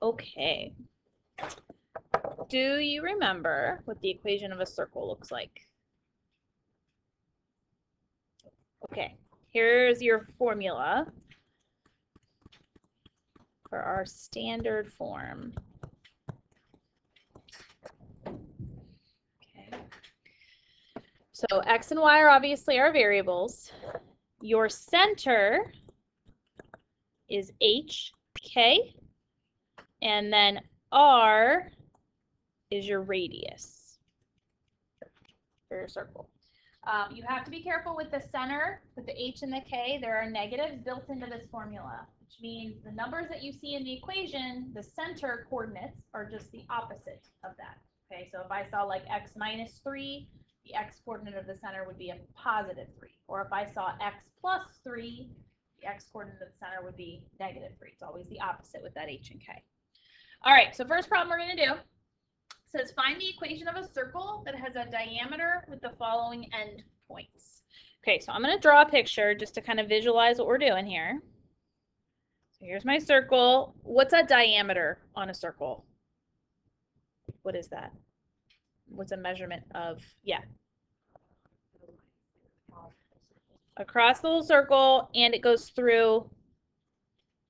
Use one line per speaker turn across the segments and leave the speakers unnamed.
Okay. Do you remember what the equation of a circle looks like? Okay, here's your formula for our standard form. Okay. So x and y are obviously our variables. Your center is HK, and then R is your radius for your circle. You have to be careful with the center, with the H and the K. There are negatives built into this formula, which means the numbers that you see in the equation, the center coordinates are just the opposite of that. Okay, so if I saw like x minus 3, the x coordinate of the center would be a positive 3. Or if I saw x plus 3, the x coordinate of the center would be negative 3. It's always the opposite with that H and K. All right, so first problem we're going to do says find the equation of a circle that has a diameter with the following end points. Okay, so I'm going to draw a picture just to kind of visualize what we're doing here. So here's my circle. What's a diameter on a circle? What is that? What's a measurement of, yeah. Across the whole circle, and it goes through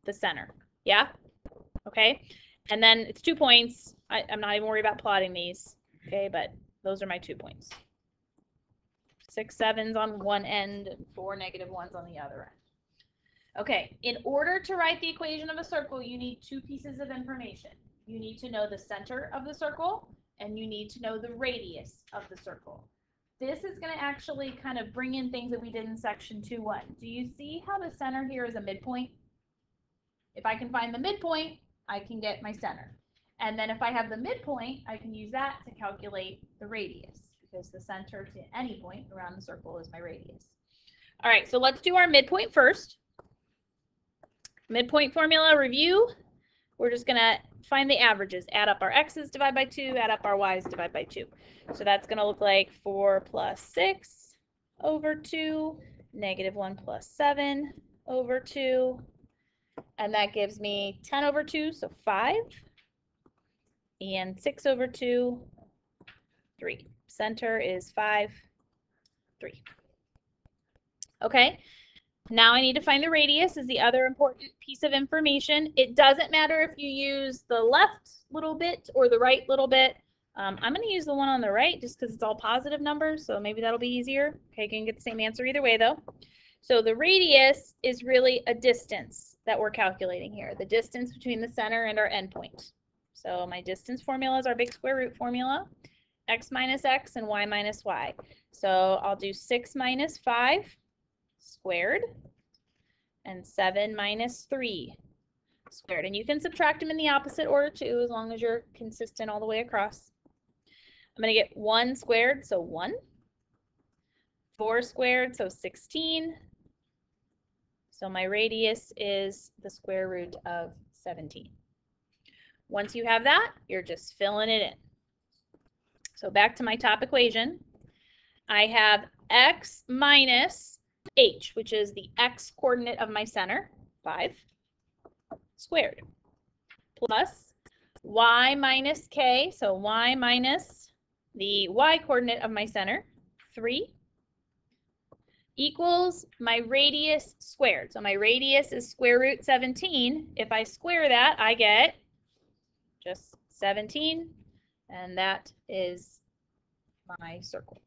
the center. Yeah? Okay. And then it's 2 points. I'm not even worried about plotting these. Okay, but those are my 2 points. 6 sevens on one end and 4 negative ones on the other end. Okay, in order to write the equation of a circle, you need 2 pieces of information. You need to know the center of the circle, and you need to know the radius of the circle. This is going to actually kind of bring in things that we did in section 2.1. Do you see how the center here is a midpoint? If I can find the midpoint, I can get my center. And then if I have the midpoint, I can use that to calculate the radius, because the center to any point around the circle is my radius. All right, so let's do our midpoint first. Midpoint formula review. We're just going to find the averages. Add up our x's, divide by 2, add up our y's, divide by 2. So that's going to look like 4 plus 6 over 2, negative 1 plus 7 over 2. And that gives me 10 over 2, so 5. And 6 over 2, 3. Center is 5, 3. Okay, now I need to find the radius is the other important piece of information. It doesn't matter if you use the left little bit or the right little bit. I'm going to use the one on the right just because it's all positive numbers, so maybe that'll be easier. Okay, you can get the same answer either way though. So the radius is really a distance that we're calculating here, the distance between the center and our endpoint. So my distance formula is our big square root formula, x minus x and y minus y. So I'll do 6 minus 5 squared and 7 minus 3 squared. And you can subtract them in the opposite order too, as long as you're consistent all the way across. I'm going to get 1 squared, so 1. 4 squared, so 16. So my radius is the square root of 17. Once you have that, you're just filling it in. So back to my top equation. I have x minus h, which is the x coordinate of my center, 5, squared, plus y minus k, so y minus the y coordinate of my center, 3, equals my radius squared. So my radius is square root 17. If I square that, I get just 17, and that is my circle.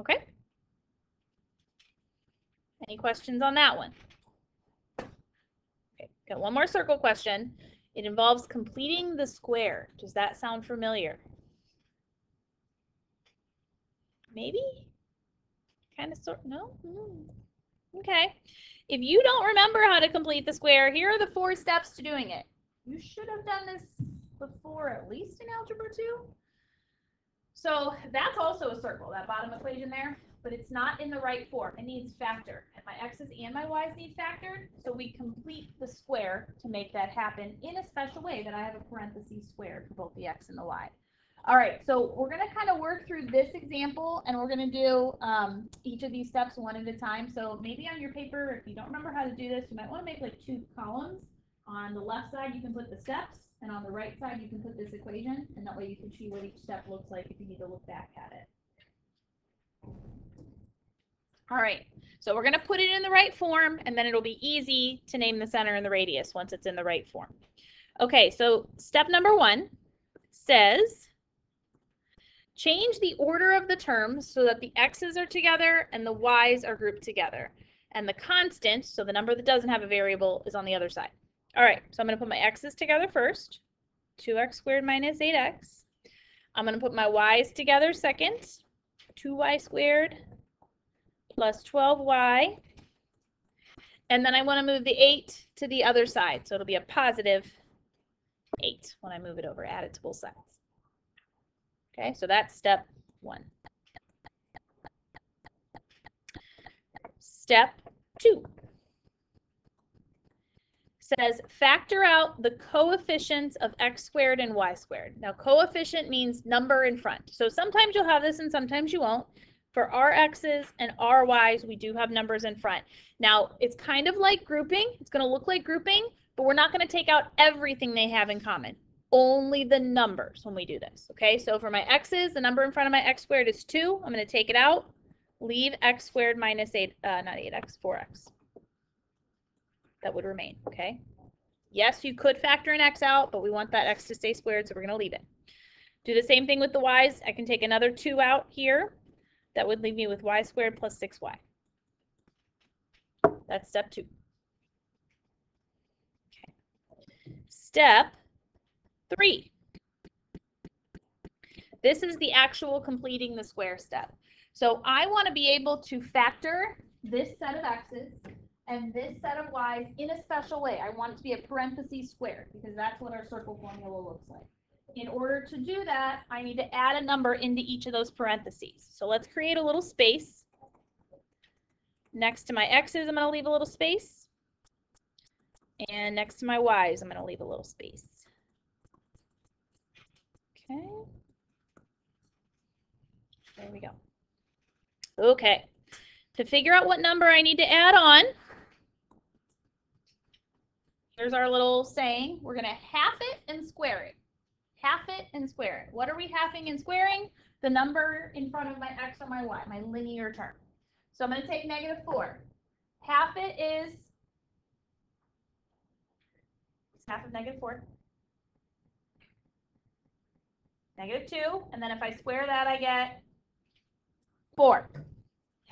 Okay? Any questions on that one? Okay, got one more circle question. It involves completing the square. Does that sound familiar? Maybe? Kind of sort, no? Okay. If you don't remember how to complete the square, here are the 4 steps to doing it. You should have done this before, at least in Algebra 2. So that's also a circle, that bottom equation there, but it's not in the right form. It needs factor. And my x's and my y's need factored, so we complete the square to make that happen in a special way that I have a parentheses squared for both the x and the y. All right, so we're going to kind of work through this example, and we're going to do each of these steps one at a time. So maybe on your paper, if you don't remember how to do this, you might want to make like 2 columns On the left side, you can put the steps, and on the right side, you can put this equation, and that way you can see what each step looks like if you need to look back at it. All right, so we're going to put it in the right form, and then it'll be easy to name the center and the radius once it's in the right form. Okay, so step number 1 says, change the order of the terms so that the x's are together and the y's are grouped together. And the constant, so the number that doesn't have a variable, is on the other side. All right, so I'm going to put my x's together first. 2x squared minus 8x. I'm going to put my y's together second. 2y squared plus 12y. And then I want to move the 8 to the other side. So it'll be a positive 8 when I move it over, add it to both sides. Okay, so that's step 1. Step 2 says factor out the coefficients of x squared and y squared. Now, coefficient means number in front. So sometimes you'll have this and sometimes you won't. For our x's and our y's, we do have numbers in front. Now, it's kind of like grouping. It's going to look like grouping, but we're not going to take out everything they have in common. Only the numbers when we do this. Okay, so for my x's, the number in front of my x squared is 2. I'm going to take it out. Leave x squared minus 8, not 8x, 4x. That would remain, okay? Yes, you could factor an x out, but we want that x to stay squared, so we're going to leave it. Do the same thing with the y's. I can take another 2 out here. That would leave me with y squared plus 6y. That's step 2. Okay. Step 3. This is the actual completing the square step. So I want to be able to factor this set of x's and this set of y's in a special way. I want it to be a parentheses squared because that's what our circle formula looks like. In order to do that, I need to add a number into each of those parentheses. So let's create a little space. Next to my x's, I'm going to leave a little space. And next to my y's, I'm going to leave a little space. Okay. There we go. Okay. To figure out what number I need to add on, here's our little saying. We're going to half it and square it. Half it and square it. What are we halving and squaring? The number in front of my x or my y, my linear term. So I'm going to take -4. Half it is half of -4. -2, and then if I square that, I get 4.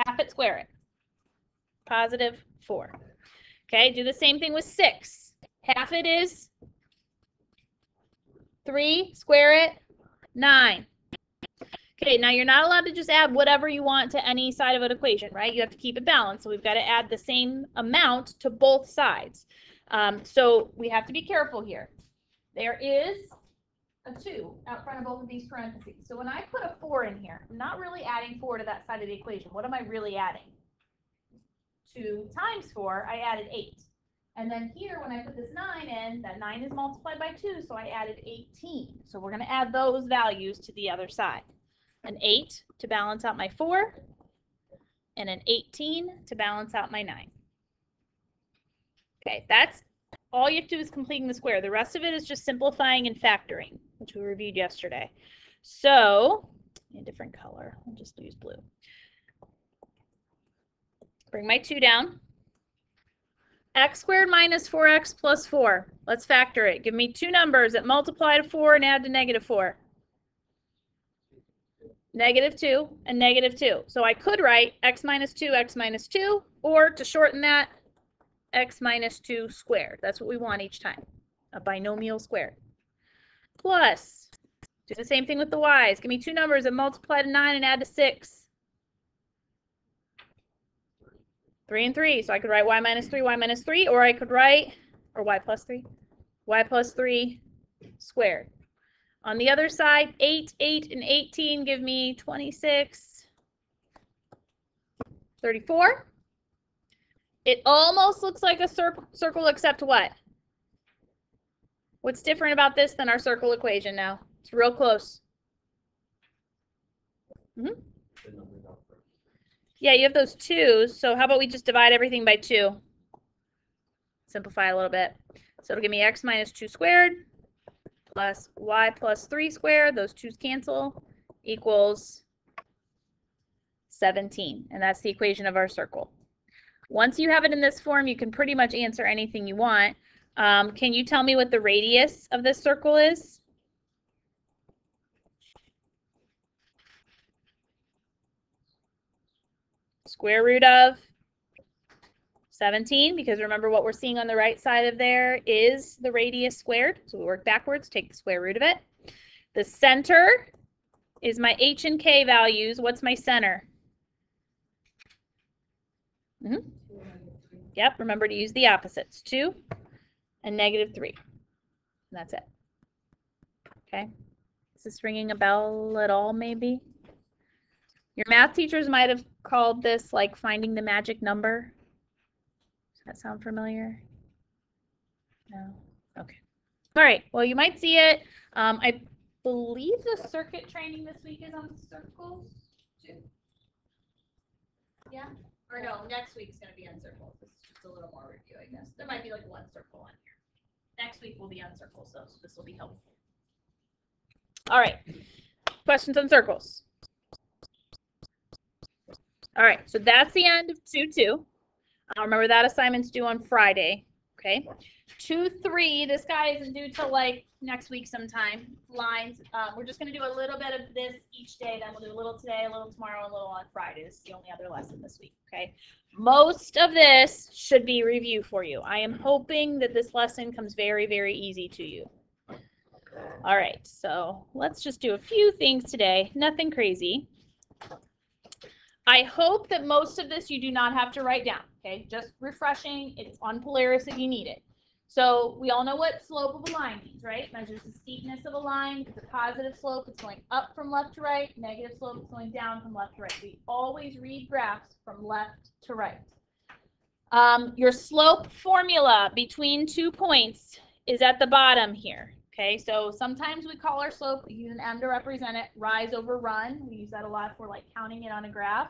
Half it, square it. +4. Okay, do the same thing with 6. Half it is 3, square it, 9. Okay, now you're not allowed to just add whatever you want to any side of an equation, right? You have to keep it balanced. So we've got to add the same amount to both sides. So we have to be careful here. There is a 2 out front of both of these parentheses. So when I put a 4 in here, I'm not really adding 4 to that side of the equation. What am I really adding? 2 times 4, I added 8. And then here, when I put this 9 in, that 9 is multiplied by 2, so I added 18. So we're going to add those values to the other side. An 8 to balance out my 4, and an 18 to balance out my 9. Okay, that's all you have to do is completing the square. The rest of it is just simplifying and factoring, which we reviewed yesterday. So, a different color. I'll just use blue. Bring my 2 down. X squared minus 4x plus 4. Let's factor it. Give me 2 numbers that multiply to 4 and add to -4. -2 and -2. So I could write x minus 2, or to shorten that, x minus 2 squared. That's what we want each time, a binomial squared. Plus, do the same thing with the y's. Give me 2 numbers that multiply to 9 and add to 6. 3 and 3. So I could write y minus 3, or I could write, or y plus 3 squared. On the other side, 8, 8, and 18 give me 26, 34. It almost looks like a circle except what? What's different about this than our circle equation now? It's real close. Yeah, you have those 2s, so how about we just divide everything by 2? Simplify a little bit. So it'll give me x minus 2 squared plus y plus 3 squared. Those 2's cancel, equals 17. And that's the equation of our circle. Once you have it in this form, you can pretty much answer anything you want. Can you tell me what the radius of this circle is? Square root of 17, because remember what we're seeing on the right side of there is the radius squared. So we work backwards, take the square root of it. The center is my h and k values. What's my center? Yep, remember to use the opposites, 2 and -3. And that's it. Okay. Is this ringing a bell at all, maybe? Your math teachers might have called this like finding the magic number. Does that sound familiar? No? Okay. All right. Well, you might see it. I believe the circuit training this week is on circles too. Yeah? Or no, next week's going to be on circles. This is just a little more review, I guess. There might be like one circle on here. Next week will be on circles, so this will be helpful. All right. Questions on circles? All right, so that's the end of 2-2. Remember that assignment's due on Friday, okay? 2-3, this guy isn't due till like next week sometime. Lines, we're just gonna do a little bit of this each day, then we'll do a little today, a little tomorrow, a little on Friday. This is the only other lesson this week, okay? Most of this should be review for you. I am hoping that this lesson comes very, very easy to you. All right, so let's just do a few things today, nothing crazy. I hope that most of this you do not have to write down, okay? Just refreshing, it's on Polaris if you need it. So we all know what slope of a line means, right? Measures the steepness of a line. It's a positive slope, it's going up from left to right. Negative slope, it's going down from left to right. We always read graphs from left to right. Your slope formula between 2 points is at the bottom here. Okay, so sometimes we call our slope, we use an m to represent it, rise over run. We use that a lot for like counting it on a graph.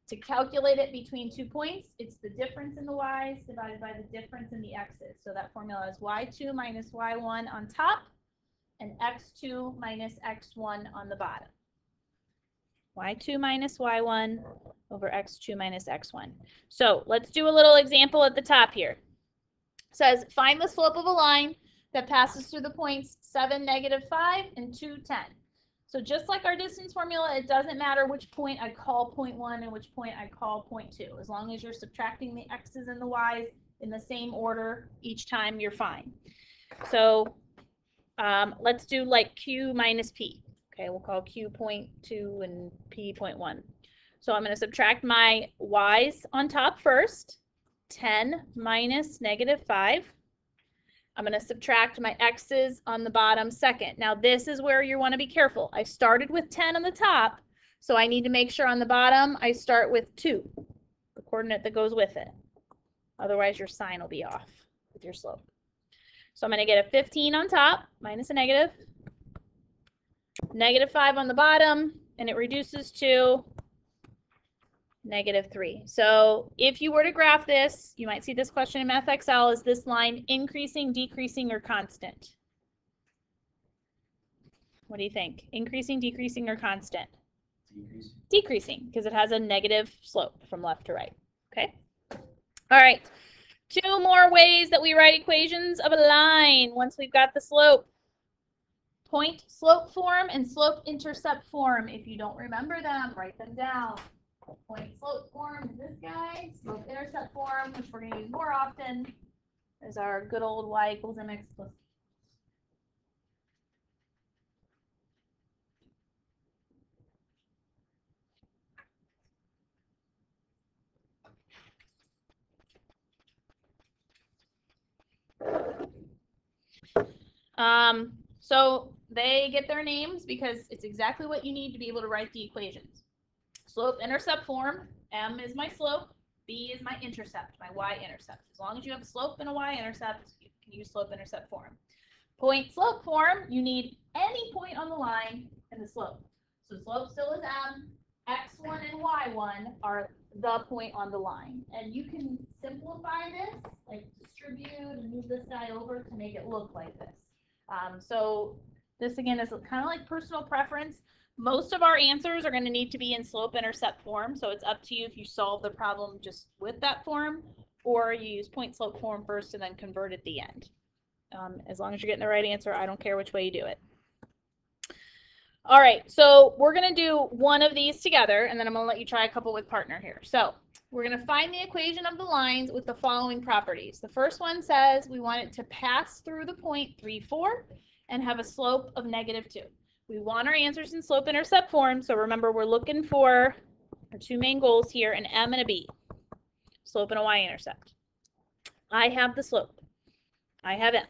To calculate it between 2 points, it's the difference in the y's divided by the difference in the x's. So that formula is y2 minus y1 on top and x2 minus x1 on the bottom. y2 minus y1 over x2 minus x1. So let's do a little example at the top here. It says find the slope of a line that passes through the points 7, -5, and 2, 10. So just like our distance formula, it doesn't matter which point I call point 1 and which point I call point 2. As long as you're subtracting the x's and the y's in the same order each time, you're fine. So let's do like q minus p. Okay, we'll call q point 2 and p point 1. So I'm going to subtract my y's on top first. 10 minus -5. I'm going to subtract my x's on the bottom second. Now this is where you want to be careful. I started with 10 on the top, so I need to make sure on the bottom I start with 2, the coordinate that goes with it. Otherwise your sign will be off with your slope. So I'm going to get a 15 on top minus a negative. -5 on the bottom, and it reduces to -3. So if you were to graph this, you might see this question in Math Excel. Is this line increasing, decreasing, or constant? What do you think? Increasing, decreasing, or constant? Decreasing. Decreasing, because it has a negative slope from left to right. Okay? All right. 2 more ways that we write equations of a line once we've got the slope. Point slope form and slope intercept form. If you don't remember them, write them down. Point slope form is this guy. Slope intercept form, which we're going to use more often, is our good old y equals mx plus. So they get their names because it's exactly what you need to be able to write the equations. Slope intercept form, m is my slope, b is my intercept, my y-intercept. As long as you have a slope and a y-intercept, you can use slope intercept form. Point slope form, you need any point on the line and the slope. So slope still is m, x1 and y1 are the point on the line. And you can simplify this, like distribute and move this guy over to make it look like this. So this again is kind of like personal preference. Most of our answers are going to need to be in slope-intercept form, so it's up to you if you solve the problem just with that form, or you use point-slope form first and then convert at the end. As long as you're getting the right answer, I don't care which way you do it. All right, so we're going to do one of these together, and then I'm going to let you try a couple with partner here. So we're going to find the equation of the lines with the following properties. The first one says we want it to pass through the point 3, 4 and have a slope of -2. We want our answers in slope-intercept form, so remember we're looking for our two main goals here, an M and a B, slope and a y-intercept. I have the slope. I have M.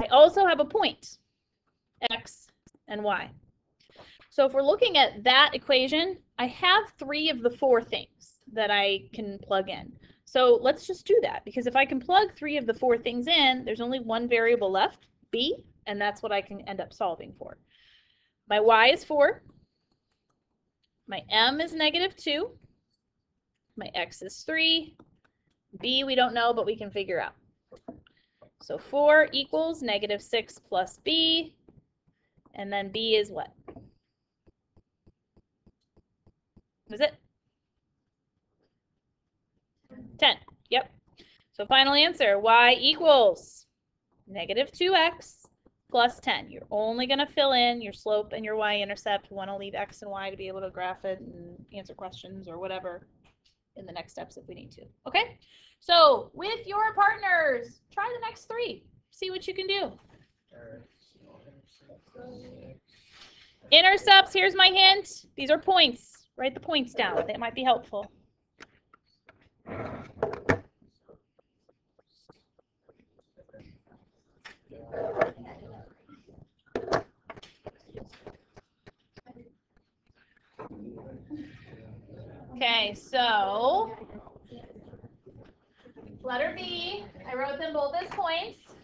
I also have a point, X and Y. So if we're looking at that equation, I have 3 of the 4 things that I can plug in. So let's just do that, because if I can plug 3 of the 4 things in, there's only one variable left, B, and that's what I can end up solving for. My Y is 4. My M is -2. My X is 3. B we don't know, but we can figure out. So 4 equals -6 plus B, and then B is what? Is it? 10. Yep. So final answer, Y equals -2x plus 10. You're only going to fill in your slope and your y-intercept. You want to leave X and Y to be able to graph it and answer questions or whatever in the next steps if we need to. Okay? So with your partners, try the next 3. See what you can do. Intercepts, here's my hint. These are points. Write the points down. That might be helpful. Okay, so letter B, I wrote them both as points.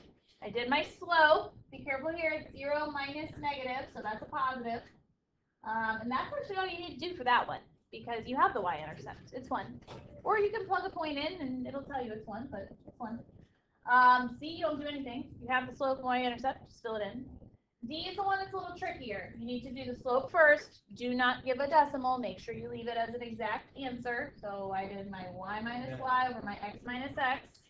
I did my slope. Be careful here, it's 0 minus negative, so that's a positive. And that's actually all you need to do for that one, because you have the y-intercept. It's 1. Or you can plug a point in and it'll tell you it's 1, but it's 1. C, you don't do anything. You have the slope and y-intercept, just fill it in. D is the one that's a little trickier. You need to do the slope first. Do not give a decimal. Make sure you leave it as an exact answer. So I did my y minus y over my x minus x.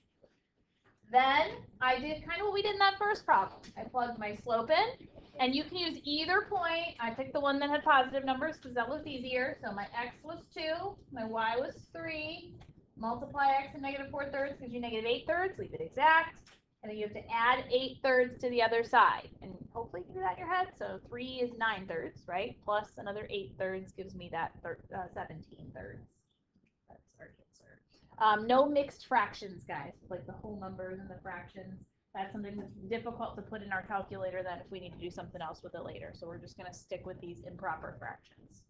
Then I did kind of what we did in that first problem. I plugged my slope in, and you can use either point. I picked the one that had positive numbers because that was easier. So my x was 2, my y was 3. Multiply x and -4/3 gives you -8/3. Leave it exact. And then you have to add 8/3 to the other side. And hopefully you can do that in your head. So 3 is 9/3, right? Plus another 8/3 gives me that 17/3. That's our answer. No mixed fractions, guys, like the whole numbers and the fractions. That's something that's difficult to put in our calculator then if we need to do something else with it later. So we're just going to stick with these improper fractions.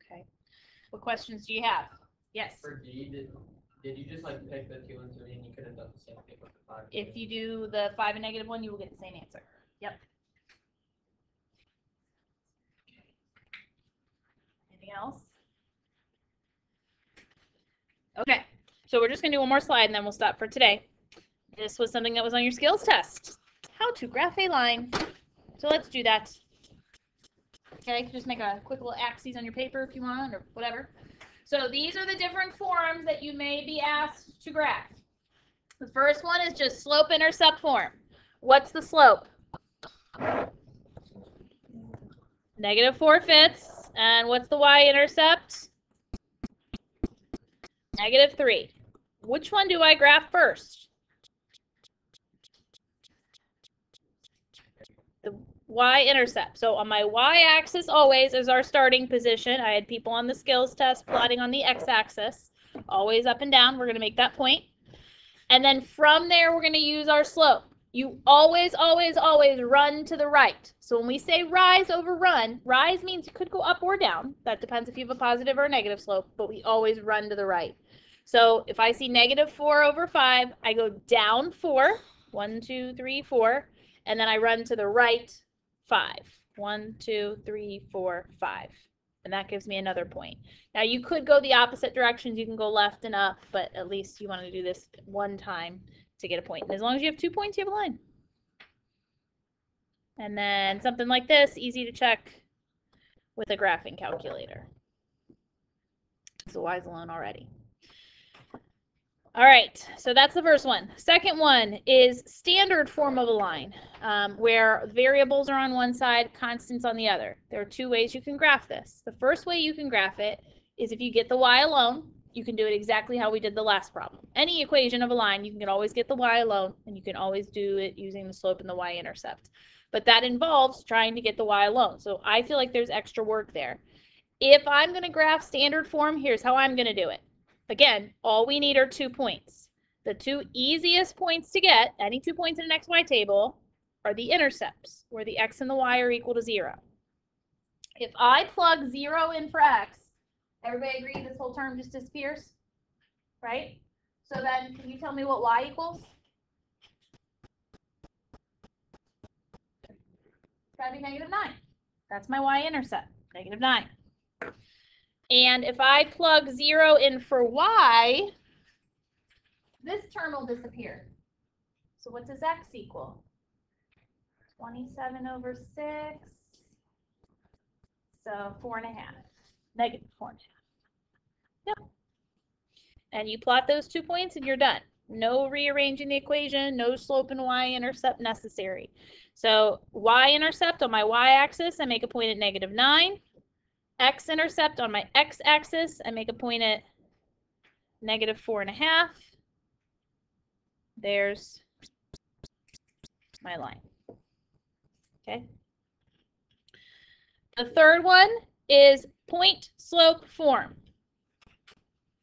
Okay. What questions do you have? Yes.
For D, did you just like pick the 2 and 3 and you could have done the same thing with the 5?
If you do the 5 and -1, you will get the same answer. Yep. Anything else? Okay, so we're just going to do one more slide and then we'll stop for today. This was something that was on your skills test. How to graph a line. So let's do that. Okay, you can just make a quick little axis on your paper if you want or whatever. So these are the different forms that you may be asked to graph. The first one is just slope-intercept form. What's the slope? -4/5. And what's the y-intercept? -3. Which one do I graph first? The y-intercept. So on my y-axis always is our starting position. I had people on the skills test plotting on the x-axis. Always up and down. We're going to make that point. And then from there, we're going to use our slope. You always, always, always run to the right. So when we say rise over run, rise means you could go up or down. That depends if you have a positive or a negative slope, but we always run to the right. So if I see -4/5, I go down 4. 1, 2, 3, 4. And then I run to the right 5. 1, 2, 3, 4, 5. and that gives me another point. Now you could go the opposite directions. You can go left and up, but at least you want to do this one time to get a point. And as long as you have 2 points, you have a line. And then something like this, easy to check with a graphing calculator. So Y's alone already. All right, so that's the first one. Second one is standard form of a line, where variables are on one side, constants on the other. There are 2 ways you can graph this. The first way you can graph it is if you get the y alone, you can do it exactly how we did the last problem. Any equation of a line, you can always get the y alone, and you can always do it using the slope and the y-intercept. But that involves trying to get the y alone. So I feel like there's extra work there. If I'm going to graph standard form, here's how I'm going to do it. Again, all we need are 2 points. The 2 easiest points to get, any 2 points in an XY table, are the intercepts, where the x and the y are equal to 0. If I plug 0 in for x, everybody agree this whole term just disappears? Right? So then, can you tell me what y equals? It's got to be -9. That's my y-intercept, -9. And if I plug 0 in for y, this term will disappear. So what does x equal? 27/6. So 4.5. -4.5. Yep. And you plot those 2 points and you're done. No rearranging the equation, no slope and y-intercept necessary. So y-intercept on my y-axis, I make a point at -9. X-intercept on my x-axis, I make a point at -4.5. There's my line. Okay. The third one is point slope form.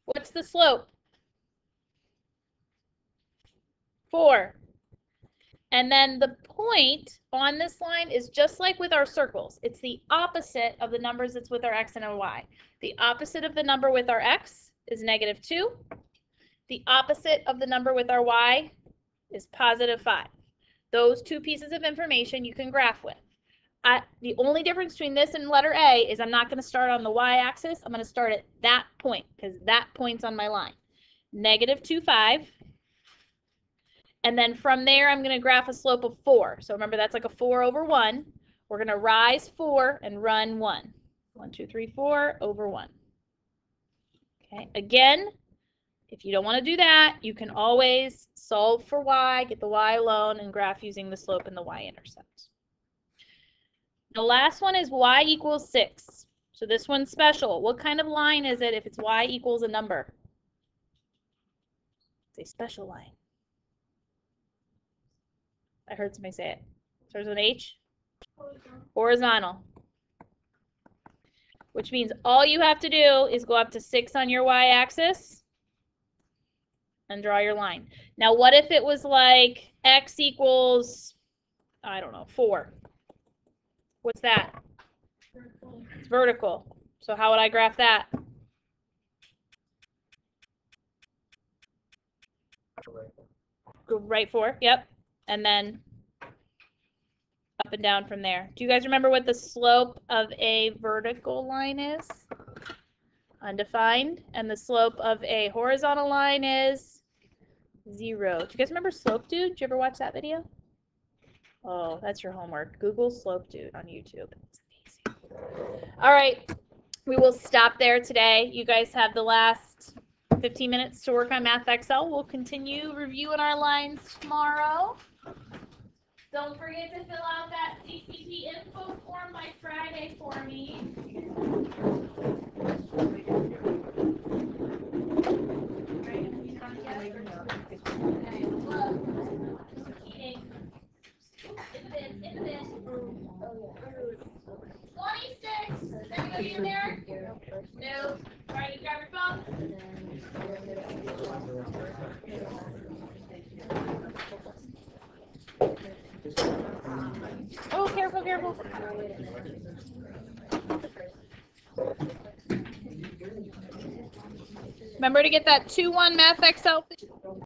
What's the slope? 4. And then the point on this line is just like with our circles. It's the opposite of the numbers that's with our x and our y. The opposite of the number with our x is -2. The opposite of the number with our y is +5. Those 2 pieces of information you can graph with. The only difference between this and letter A is I'm not going to start on the y-axis. I'm going to start at that point because that point's on my line. -2,5. And then from there, I'm going to graph a slope of 4. So remember, that's like a 4/1. We're going to rise 4 and run 1. 1, 2, 3, 4 over 1. Okay, again, if you don't want to do that, you can always solve for y, get the y alone, and graph using the slope and the y-intercept. The last one is y equals 6. So this one's special. What kind of line is it if it's y equals a number? It's a special line. I heard somebody say it. Starts with an H. Horizontal. Which means all you have to do is go up to 6 on your y-axis and draw your line. Now, what if it was like x equals, I don't know, 4? What's that? It's vertical. So how would I graph that? Go right 4. Yep. And then up and down from there. Do you guys remember what the slope of a vertical line is? Undefined. And the slope of a horizontal line is 0. Do you guys remember Slope Dude? Did you ever watch that video? Oh, that's your homework. Google Slope Dude on YouTube. It's amazing. All right. We will stop there today. You guys have the last 15 minutes to work on Math Excel. We'll continue reviewing our lines tomorrow. Don't forget to fill out that CCP info form by Friday for me. In the bin. 26. Is everybody in there? No. All right, you grab your phone. Oh, careful, careful. Remember to get that 2-1 Math Excel.